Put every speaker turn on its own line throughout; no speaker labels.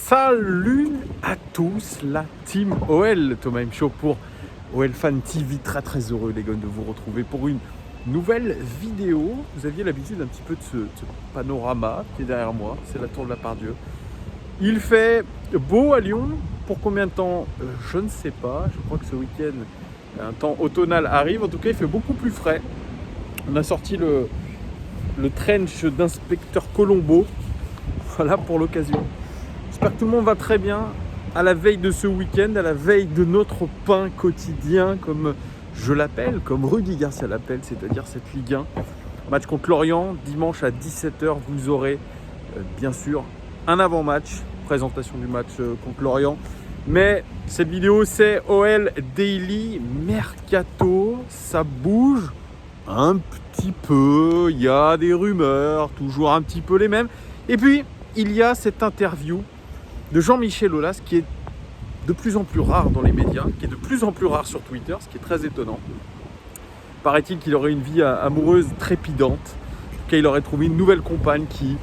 Salut à tous la team OL, Thomas M. Show pour OL Fan TV. Très heureux les gars de vous retrouver pour une nouvelle vidéo. Vous aviez l'habitude un petit peu de ce panorama qui est derrière moi, c'est la tour de la Pardieu. Il fait beau à Lyon, pour combien de temps je ne sais pas, je crois que ce week-end un temps automnal arrive, en tout cas il fait beaucoup plus frais. On a sorti le trench d'inspecteur Colombo, voilà pour l'occasion. J'espère que tout le monde va très bien à la veille de ce week-end, à la veille de notre pain quotidien, comme je l'appelle, comme Rudy Garcia l'appelle, c'est-à-dire cette Ligue 1. Match contre Lorient, dimanche à 17h, vous aurez bien sûr un avant-match, présentation du match contre Lorient. Mais cette vidéo, c'est OL Daily Mercato, ça bouge un petit peu, il y a des rumeurs, toujours un petit peu les mêmes. Et puis, il y a cette interview de Jean-Michel Aulas qui est de plus en plus rare dans les médias, qui est de plus en plus rare sur Twitter, ce qui est très étonnant. Paraît-il qu'il aurait une vie amoureuse trépidante. En tout cas, il aurait trouvé une nouvelle compagne qui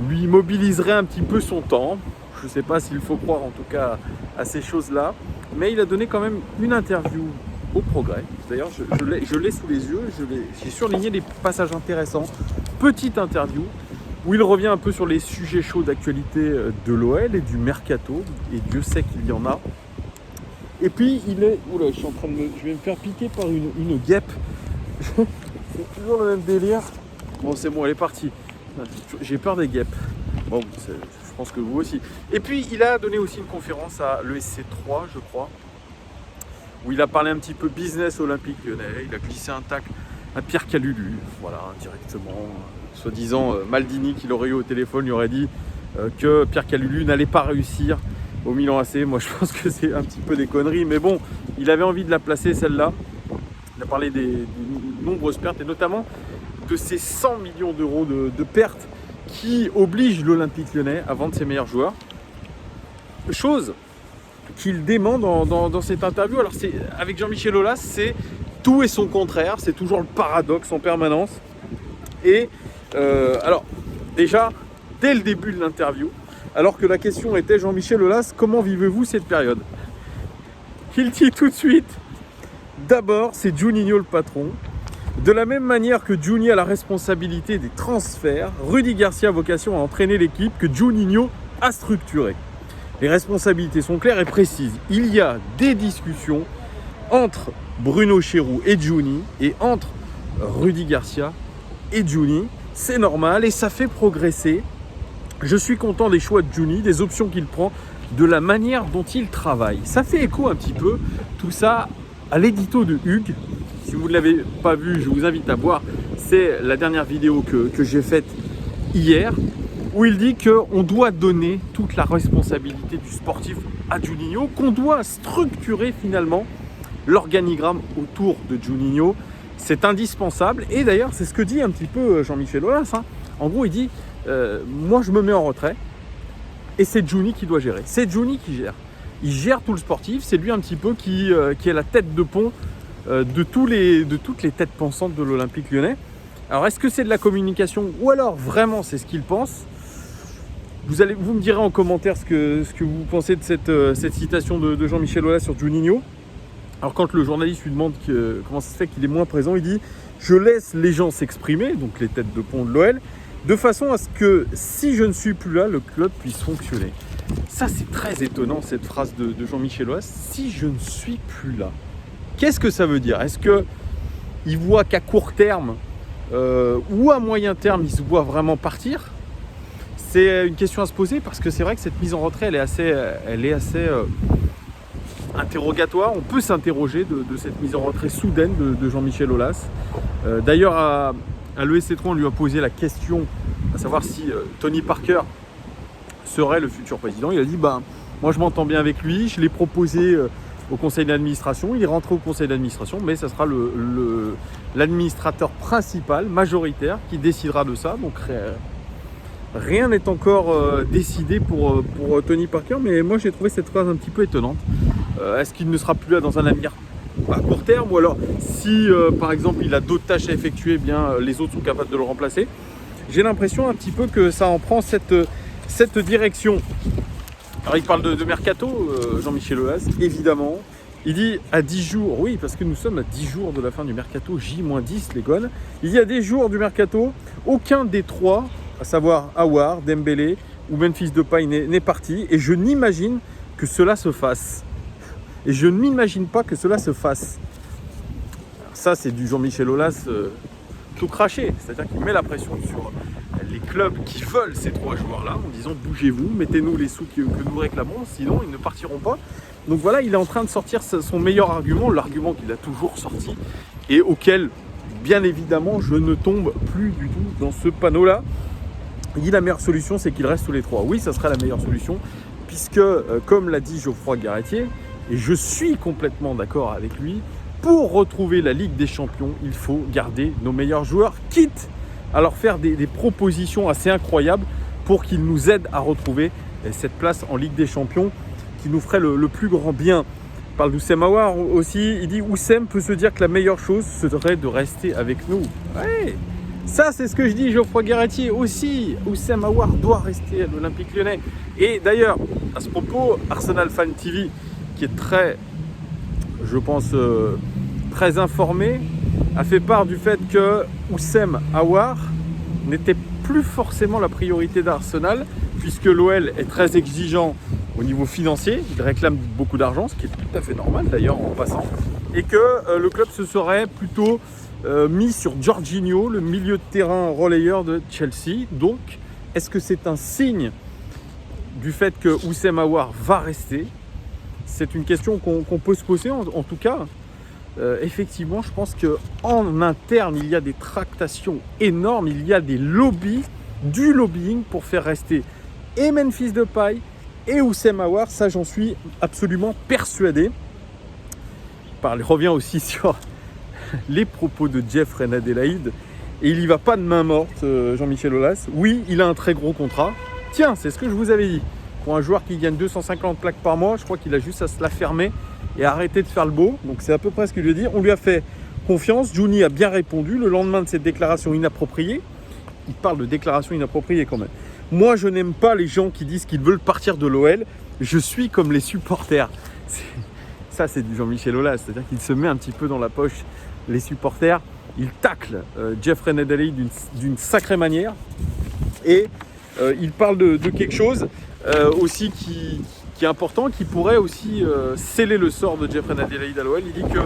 lui mobiliserait un petit peu son temps. Je ne sais pas s'il faut croire en tout cas à ces choses-là. Mais il a donné quand même une interview au Progrès. D'ailleurs, je l'ai sous les yeux, j'ai surligné des passages intéressants. Petite interview où il revient un peu sur les sujets chauds d'actualité de l'OL et du mercato, et Dieu sait qu'il y en a. Et puis il est... Oula, je vais me faire piquer par une guêpe. C'est toujours le même délire. Bon, c'est bon, elle est partie. J'ai peur des guêpes. Bon, je pense que vous aussi. Et puis il a donné aussi une conférence à l'ESC 3, je crois, où il a parlé un petit peu business olympique lyonnais. Il a glissé un tacle à Pierre Kalulu, voilà, directement. Soi-disant Maldini, qui l'aurait eu au téléphone, lui aurait dit que Pierre Kalulu n'allait pas réussir au Milan AC. Moi, je pense que c'est un petit peu des conneries, mais bon, il avait envie de la placer, celle-là. Il a parlé des nombreuses pertes, et notamment de ces 100 millions d'euros de pertes qui obligent l'Olympique Lyonnais à vendre ses meilleurs joueurs. Chose qu'il dément dans cette interview. Alors, avec Jean-Michel Aulas, c'est tout et son contraire, c'est toujours le paradoxe en permanence. Et alors, déjà, dès le début de l'interview, alors que la question était Jean-Michel Aulas, comment vivez-vous cette période? Il dit tout de suite, d'abord, c'est Juninho le patron. De la même manière que Juni a la responsabilité des transferts, Rudy Garcia a vocation à entraîner l'équipe que Juninho a structurée. Les responsabilités sont claires et précises. Il y a des discussions entre Bruno Chéroux et Juni, et entre Rudy Garcia et Juni. C'est normal et ça fait progresser. Je suis content des choix de Juni, des options qu'il prend, de la manière dont il travaille. Ça fait écho un petit peu, tout ça, à l'édito de Hugues. Si vous ne l'avez pas vu, je vous invite à voir. C'est la dernière vidéo que j'ai faite hier, où il dit qu'on doit donner toute la responsabilité du sportif à Juninho, qu'on doit structurer finalement l'organigramme autour de Juninho. C'est indispensable, et d'ailleurs c'est ce que dit un petit peu Jean-Michel Aulas. En gros il dit moi je me mets en retrait et c'est Juni qui doit gérer. C'est Juni qui gère. Il gère tout le sportif, c'est lui un petit peu qui est la tête de pont de toutes les têtes pensantes de l'Olympique Lyonnais. Alors est-ce que c'est de la communication ou alors vraiment c'est ce qu'il pense? Vous me direz en commentaire ce que vous pensez de cette citation de Jean-Michel Aulas sur Juninho. Alors quand le journaliste lui demande comment ça se fait qu'il est moins présent, il dit « Je laisse les gens s'exprimer », donc les têtes de pont de l'OL, de façon à ce que si je ne suis plus là, le club puisse fonctionner. Ça c'est très étonnant cette phrase de Jean-Michel Aulas, « Si je ne suis plus là ». Qu'est-ce que ça veut dire? Est-ce qu'il voit qu'à court terme ou à moyen terme, il se voit vraiment partir? C'est une question à se poser parce que c'est vrai que cette mise en retrait, elle est assez interrogatoire. On peut s'interroger de cette mise en retrait soudaine de Jean-Michel Aulas. D'ailleurs, à l'ESC 3, on lui a posé la question à savoir si Tony Parker serait le futur président. Il a dit moi je m'entends bien avec lui, je l'ai proposé au conseil d'administration, il est rentré au conseil d'administration, mais ça sera l'administrateur principal, majoritaire, qui décidera de ça. Donc rien n'est encore décidé pour Tony Parker, mais moi j'ai trouvé cette phrase un petit peu étonnante. Est-ce qu'il ne sera plus là dans un avenir à court terme, ou alors si par exemple il a d'autres tâches à effectuer, eh bien les autres sont capables de le remplacer? J'ai l'impression un petit peu que ça en prend cette direction. Alors il parle de mercato, Jean-Michel Aulas, évidemment. Il dit à 10 jours, oui, parce que nous sommes à 10 jours de la fin du mercato, J-10 les gones. Il y a des jours du mercato, aucun des trois, à savoir Aouar, Dembélé ou Memphis Depay n'est parti. Et je n'imagine que cela se fasse. Et je n'imagine pas que cela se fasse. Alors ça, c'est du Jean-Michel Aulas tout craché. C'est-à-dire qu'il met la pression sur les clubs qui veulent ces trois joueurs-là en disant bougez-vous, mettez-nous les sous que nous réclamons, sinon ils ne partiront pas. Donc voilà, il est en train de sortir son meilleur argument, l'argument qu'il a toujours sorti et auquel, bien évidemment, je ne tombe plus du tout dans ce panneau-là. Il dit la meilleure solution, c'est qu'ils restent tous les trois. Oui, ça serait la meilleure solution, puisque, comme l'a dit Geoffroy Garretier, et je suis complètement d'accord avec lui, pour retrouver la Ligue des Champions, il faut garder nos meilleurs joueurs, quitte à leur faire des propositions assez incroyables pour qu'ils nous aident à retrouver cette place en Ligue des Champions qui nous ferait le plus grand bien. Il parle d'Oussem Aouar aussi, il dit Oussem peut se dire que la meilleure chose serait de rester avec nous. Ouais, ça c'est ce que je dis Geoffroy Garretier aussi. Oussem Aouar doit rester à l'Olympique Lyonnais. Et d'ailleurs, à ce propos, Arsenal Fan TV, qui est très, je pense, très informé, a fait part du fait que Oussem Aouar n'était plus forcément la priorité d'Arsenal, puisque l'OL est très exigeant au niveau financier, il réclame beaucoup d'argent, ce qui est tout à fait normal d'ailleurs en passant, et que le club se serait plutôt mis sur Jorginho, le milieu de terrain relayeur de Chelsea. Donc, est-ce que c'est un signe du fait que Oussem Aouar va rester? C'est une question qu'on peut se poser en tout cas. Effectivement, je pense qu'en interne, il y a des tractations énormes, il y a des lobbies, du lobbying pour faire rester et Memphis Depay et Oussem Aouar, ça j'en suis absolument persuadé. Il revient aussi sur les propos de Jeff Renadelaide et il n'y va pas de main morte, Jean-Michel Aulas. Oui, il a un très gros contrat. Tiens, c'est ce que je vous avais dit. Pour un joueur qui gagne 250 plaques par mois, je crois qu'il a juste à se la fermer et arrêter de faire le beau. Donc c'est à peu près ce qu'il lui a dit. On lui a fait confiance. Juni a bien répondu le lendemain de cette déclaration inappropriée. Il parle de déclaration inappropriée quand même. Moi, je n'aime pas les gens qui disent qu'ils veulent partir de l'OL. Je suis comme les supporters. Ça, c'est du Jean-Michel Aulas. C'est-à-dire qu'il se met un petit peu dans la poche les supporters. Il tacle Jeff Renadelaide d'une sacrée manière. Et il parle de quelque chose aussi qui est important, qui pourrait aussi sceller le sort de Jeff Renadelaide à l'OL. Il dit que,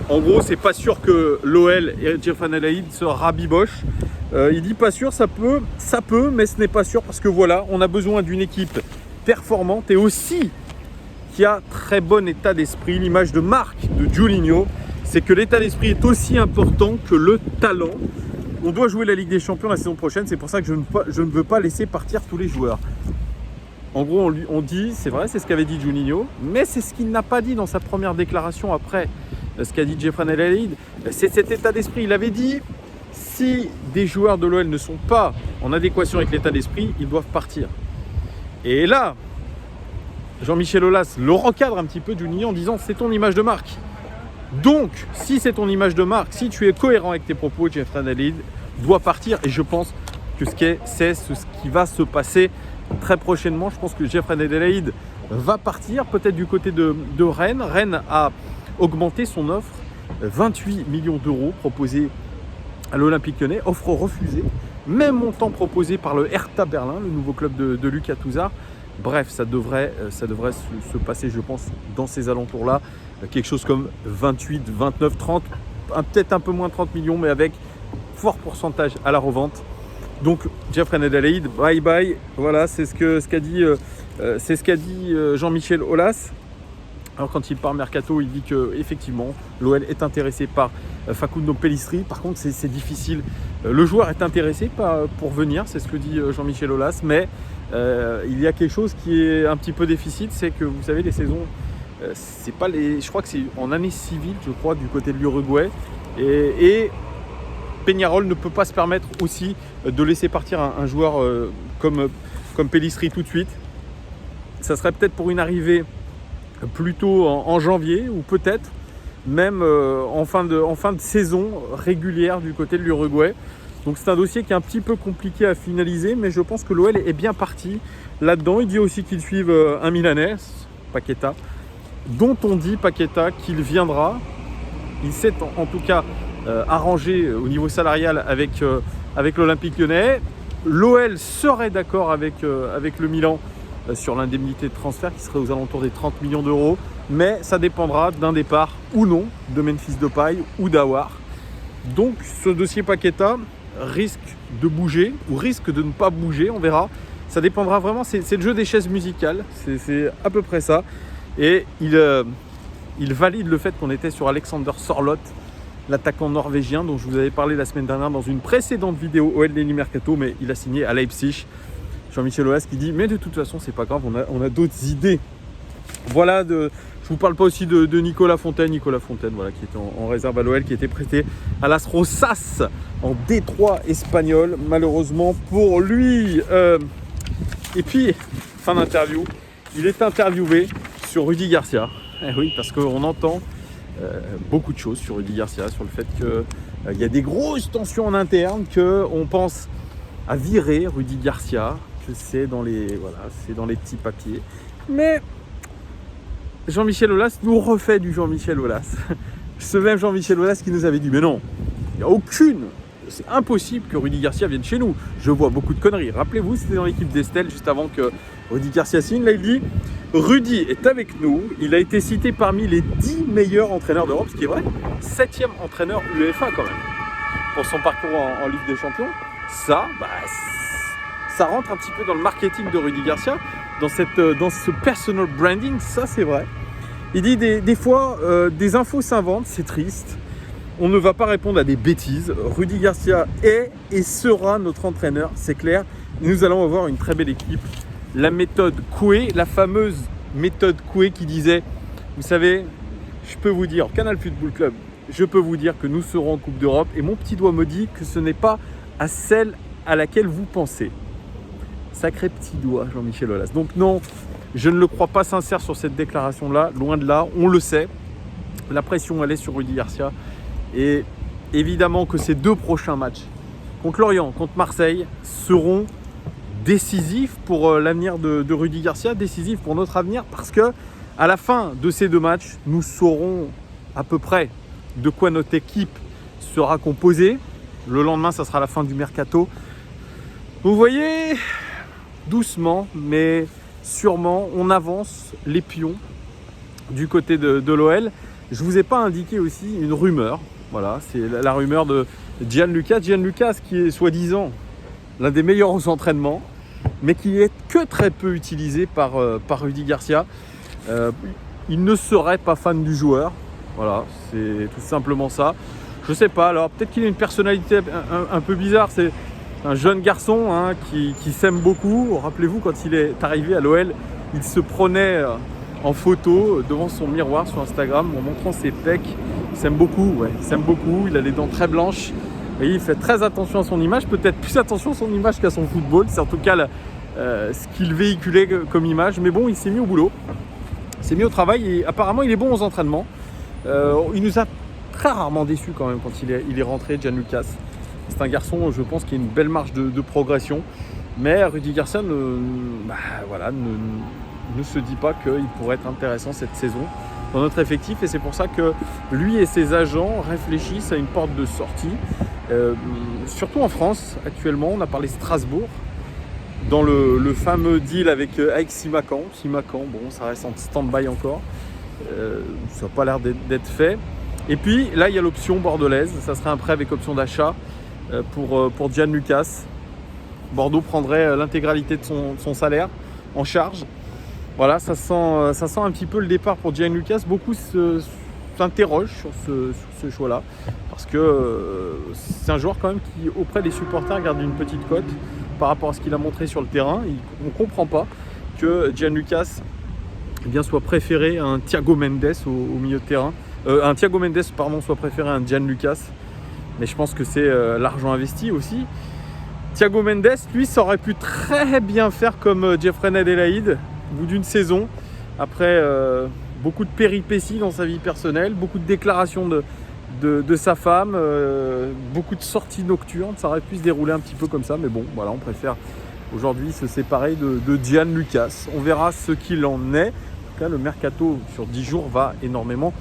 en gros, c'est pas sûr que l'OL et Jeff Renadelaide se rabibochent. Il dit pas sûr, ça peut, mais ce n'est pas sûr parce que voilà, on a besoin d'une équipe performante et aussi qui a très bon état d'esprit. L'image de marque de Juninho, c'est que l'état d'esprit est aussi important que le talent. On doit jouer la Ligue des Champions la saison prochaine, c'est pour ça que je ne veux pas laisser partir tous les joueurs. En gros, on dit, c'est vrai, c'est ce qu'avait dit Juninho, mais c'est ce qu'il n'a pas dit dans sa première déclaration après ce qu'a dit Jeff Renadelaide. C'est cet état d'esprit. Il avait dit, si des joueurs de l'OL ne sont pas en adéquation avec l'état d'esprit, ils doivent partir. Et là, Jean-Michel Aulas le recadre un petit peu Juninho en disant, c'est ton image de marque. Donc, si c'est ton image de marque, si tu es cohérent avec tes propos, Jeff Renadelaide doit partir. Et je pense que c'est ce qui va se passer très prochainement. Je pense que Jeff Renadelaide va partir, peut-être du côté de Rennes. Rennes a augmenté son offre, 28 millions d'euros proposés à l'Olympique Lyonnais, offre refusée. Même montant proposé par le Hertha Berlin, le nouveau club de Lucas Touzard. Bref, ça devrait se passer, je pense, dans ces alentours-là. Quelque chose comme 28, 29, 30, peut-être un peu moins de 30 millions, mais avec fort pourcentage à la revente. Donc, Jeff Renadelaide, bye bye. Voilà, c'est ce qu'a dit Jean-Michel Aulas. Alors, quand il part mercato, il dit qu'effectivement, l'OL est intéressé par Facundo Pellistri. Par contre, c'est difficile. Le joueur est intéressé pour venir, c'est ce que dit Jean-Michel Aulas, mais il y a quelque chose qui est un petit peu déficit, c'est que vous savez, les saisons, c'est pas je crois que c'est en année civile, je crois, du côté de l'Uruguay, et Peñarol ne peut pas se permettre aussi de laisser partir un joueur comme Pellistri tout de suite. Ça serait peut-être pour une arrivée plutôt en janvier, ou peut-être même en fin de saison régulière du côté de l'Uruguay. Donc c'est un dossier qui est un petit peu compliqué à finaliser, mais je pense que l'OL est bien parti là-dedans. Il dit aussi qu'ils suivent un Milanais, Paqueta, dont on dit Paqueta qu'il viendra. Il s'est en tout cas arrangé au niveau salarial avec l'Olympique Lyonnais. L'OL serait d'accord avec le Milan sur l'indemnité de transfert qui serait aux alentours des 30 millions d'euros. Mais ça dépendra d'un départ ou non de Memphis Depay ou d'Aouar. Donc ce dossier Paqueta risque de bouger ou risque de ne pas bouger, on verra. Ça dépendra vraiment, c'est le jeu des chaises musicales, c'est à peu près ça. Et il valide le fait qu'on était sur Alexander Sørloth, l'attaquant norvégien dont je vous avais parlé la semaine dernière dans une précédente vidéo OL Daily Mercato, mais il a signé à Leipzig. Jean-Michel Aulas qui dit mais de toute façon c'est pas grave, on a d'autres idées. Voilà, je vous parle pas aussi de Nicolas Fontaine, voilà, qui était en réserve à l'OL, qui était prêté à Las Rosas en Détroit espagnol, malheureusement pour lui. Et puis, fin d'interview, il est interviewé sur Rudy Garcia. Eh oui, parce qu'on entend beaucoup de choses sur Rudy Garcia, sur le fait qu'il y a des grosses tensions en interne, qu'on pense à virer Rudy Garcia, que c'est dans les petits papiers. Mais Jean-Michel Aulas nous refait du Jean-Michel Aulas. Ce même Jean-Michel Aulas qui nous avait dit mais non, il n'y a aucune, c'est impossible que Rudy Garcia vienne chez nous. Je vois beaucoup de conneries. Rappelez-vous, c'était dans l'équipe d'Estelle juste avant que Rudy Garcia signe. Là, il dit Rudy est avec nous. Il a été cité parmi les 10 meilleurs entraîneurs d'Europe, ce qui est vrai. 7e entraîneur UEFA quand même pour son parcours en Ligue des Champions. Ça rentre un petit peu dans le marketing de Rudy Garcia, dans ce personal branding, ça c'est vrai. Il dit des fois, des infos s'inventent, c'est triste. On ne va pas répondre à des bêtises. Rudy Garcia est et sera notre entraîneur, c'est clair. Nous allons avoir une très belle équipe. La méthode Coué, la fameuse méthode Coué qui disait, vous savez, je peux vous dire, Canal Football Club, je peux vous dire que nous serons en Coupe d'Europe et mon petit doigt me dit que ce n'est pas à celle à laquelle vous pensez. Sacré petit doigt, Jean-Michel Aulas. Donc non, je ne le crois pas sincère sur cette déclaration-là, loin de là, on le sait. La pression, elle est sur Rudy Garcia. Et évidemment que ces 2 prochains matchs, contre Lorient, contre Marseille, seront décisifs pour l'avenir de Rudy Garcia, décisifs pour notre avenir, parce que à la fin de ces 2 matchs, nous saurons à peu près de quoi notre équipe sera composée. Le lendemain, ça sera la fin du mercato. Vous voyez, doucement, mais sûrement, on avance les pions du côté de l'OL. Je ne vous ai pas indiqué aussi une rumeur. Voilà, c'est la rumeur de Gianluca. Gianluca, qui est soi-disant l'un des meilleurs aux entraînements, mais qui est que très peu utilisé par Rudy Garcia. Il ne serait pas fan du joueur. Voilà, c'est tout simplement ça. Je sais pas, alors peut-être qu'il a une personnalité un peu bizarre. C'est un jeune garçon qui s'aime beaucoup. Rappelez-vous, quand il est arrivé à l'OL, il se prenait en photo devant son miroir sur Instagram en montrant ses pecs. Il s'aime beaucoup, il a les dents très blanches. Et il fait très attention à son image, peut-être plus attention à son image qu'à son football. C'est en tout cas ce qu'il véhiculait comme image. Mais bon, il s'est mis au boulot, il s'est mis au travail et apparemment il est bon aux entraînements. Il nous a très rarement déçus quand même quand il est rentré, Gianluca. C'est un garçon, je pense, qui a une belle marge de progression. Mais Rudy Garcia ne se dit pas qu'il pourrait être intéressant cette saison dans notre effectif. Et c'est pour ça que lui et ses agents réfléchissent à une porte de sortie. Surtout en France, actuellement, on a parlé Strasbourg. Dans le fameux deal avec Simakan. Simakan, bon, ça reste en stand-by encore. Ça n'a pas l'air d'être fait. Et puis là, il y a l'option bordelaise. Ça serait un prêt avec option d'achat pour Gianluca. Bordeaux prendrait l'intégralité de son salaire en charge. Voilà, ça sent un petit peu le départ pour Gianluca. Beaucoup s'interrogent sur ce choix-là. Parce que c'est un joueur quand même qui, auprès des supporters, garde une petite cote par rapport à ce qu'il a montré sur le terrain. On ne comprend pas que Gianluca soit préféré à un Thiago Mendes au milieu de terrain. Un Thiago Mendes soit préféré à un Gianluca. Mais je pense que c'est l'argent investi aussi. Thiago Mendes, lui, ça aurait pu très bien faire comme Jeffrey Adelaide au bout d'une saison. Après beaucoup de péripéties dans sa vie personnelle, beaucoup de déclarations de sa femme, beaucoup de sorties nocturnes. Ça aurait pu se dérouler un petit peu comme ça. Mais bon, voilà, on préfère aujourd'hui se séparer de Diane Lucas. On verra ce qu'il en est. En tout cas, le mercato sur 10 jours va énormément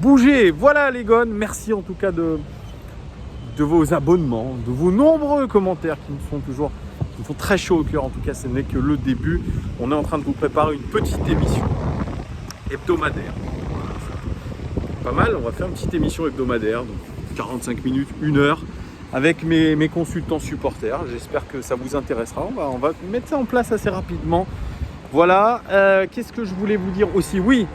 bouger. Voilà les gones, merci en tout cas de vos abonnements, de vos nombreux commentaires qui me font très chaud au cœur. En tout cas, ce n'est que le début. On est en train de vous préparer une petite émission hebdomadaire. Pas mal, on va faire une petite émission hebdomadaire, donc 45 minutes, 1 heure, avec mes consultants supporters. J'espère que ça vous intéressera. On va mettre ça en place assez rapidement. Voilà, qu'est-ce que je voulais vous dire aussi? Oui,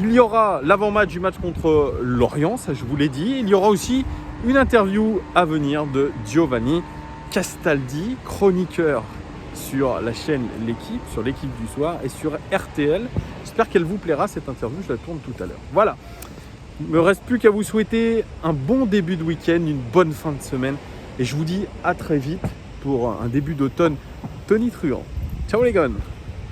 il y aura l'avant-match du match contre Lorient, ça je vous l'ai dit. Il y aura aussi une interview à venir de Giovanni Castaldi, chroniqueur sur la chaîne L'équipe, sur l'équipe du soir et sur RTL. J'espère qu'elle vous plaira cette interview, je la tourne tout à l'heure. Voilà, il ne me reste plus qu'à vous souhaiter un bon début de week-end, une bonne fin de semaine. Et je vous dis à très vite pour un début d'automne tonitruant. Ciao les gars.